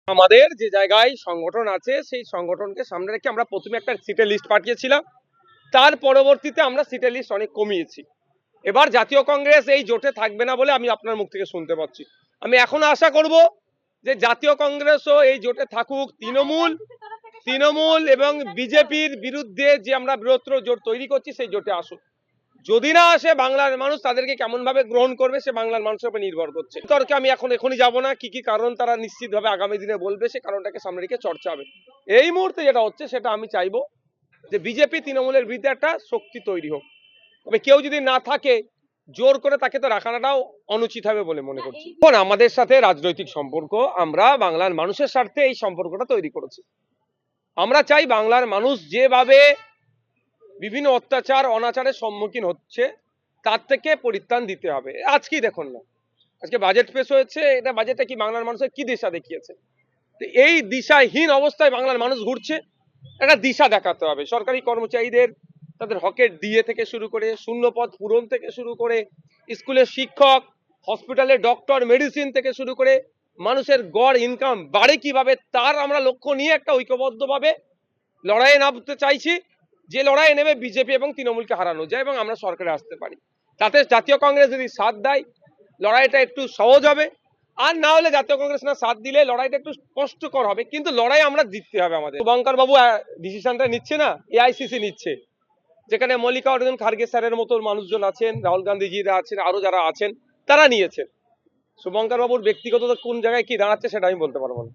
আমাদের যে জায়গায় সংগঠন আছে সেই সংগঠনকে সামনে রেখে আমরা প্রথমে একটা সিটের লিস্ট পাঠিয়েছিলাম। তার পরবর্তীতে আমরা সিটের লিস্ট অনেক কমিয়েছি। এবার জাতীয় কংগ্রেস এই জোটে থাকবে না বলে আমি আপনার মুখ থেকে শুনতে পাচ্ছি। আমি এখনো আশা করব যে জাতীয় কংগ্রেসও এই জোটে থাকুক। তৃণমূল এবং বিজেপির বিরুদ্ধে যে আমরা বৃহত্তর জোট তৈরি করছি সেই জোটে আসুক। যদি না আসে বাংলার মানুষ তাদেরকে কেমন ভাবে গ্রহণ করবে সে বাংলার মানুষের উপর নির্ভর করছে। তর্কে আমি এখনই যাব না। কি কি কারণ তারা নিশ্চিতভাবে আগামী দিনে বলবে সে কারণটাকে সামনে রেখে চর্চা হবে। এই মুহূর্তে যেটা হচ্ছে সেটা আমি চাইবো যে বিজেপি তৃণমূলের বিরুদ্ধে একটা শক্তি তৈরি হোক। তবে কেউ যদি না থাকে জোর করে তাকে তো রাখাটাও অনুচিত হবে বলে মনে করছি। এখন আমাদের সাথে রাজনৈতিক সম্পর্ক, আমরা বাংলার মানুষের স্বার্থে এই সম্পর্কটা তৈরি করেছি। আমরা চাই বাংলার মানুষ যেভাবে বিভিন্ন অত্যাচার অনাচারের সম্মুখীন হচ্ছে তার থেকে পরিত্রাণ দিতে হবে। আজকেই দেখুন না, আজকে বাজেট পেশ হয়েছে। এটা বাজেটে কি বাংলার মানুষের কি দিশা দেখিয়েছে? এই দিশাহীন অবস্থায় বাংলার মানুষ ঘুরছে। একটা দিশা দেখাতে হবে। সরকারি কর্মচারীদের তাদের হকের ডিএ থেকে শুরু করে শূন্যপদ পূরণ থেকে শুরু করে স্কুলের শিক্ষক, হসপিটালের ডক্টর, মেডিসিন থেকে শুরু করে মানুষের গড় ইনকাম বাড়ে কিভাবে তার আমরা লক্ষ্য নিয়ে একটা ঐক্যবদ্ধভাবে লড়াইয়ে নামতে চাইছি। যে লড়াইয়ে নেমে বিজেপি এবং তৃণমূলকে হারানো যায় এবং আমরা সরকারে আসতে পারি। তাতে জাতীয় কংগ্রেস যদি সাথ দেয় লড়াইটা একটু সহজ হবে। আর না হলে জাতীয় কংগ্রেস না সাথ দিলে লড়াইটা একটু কষ্টকর হবে, কিন্তু লড়াই আমরা জিততে হবে। আমাদের শুভঙ্কর বাবু ডিসিশনটা নিচ্ছে না, এআইসিসি নিচ্ছে, যেখানে মল্লিকার্জুন খার্গে স্যারের মতো মানুষজন আছেন, রাহুল গান্ধীজিরা আছেন, আরো যারা আছেন তারা নিয়েছেন। শুভঙ্কর বাবুর ব্যক্তিগত কোন জায়গায় কি দাঁড়াচ্ছে সেটা আমি বলতে পারবো না।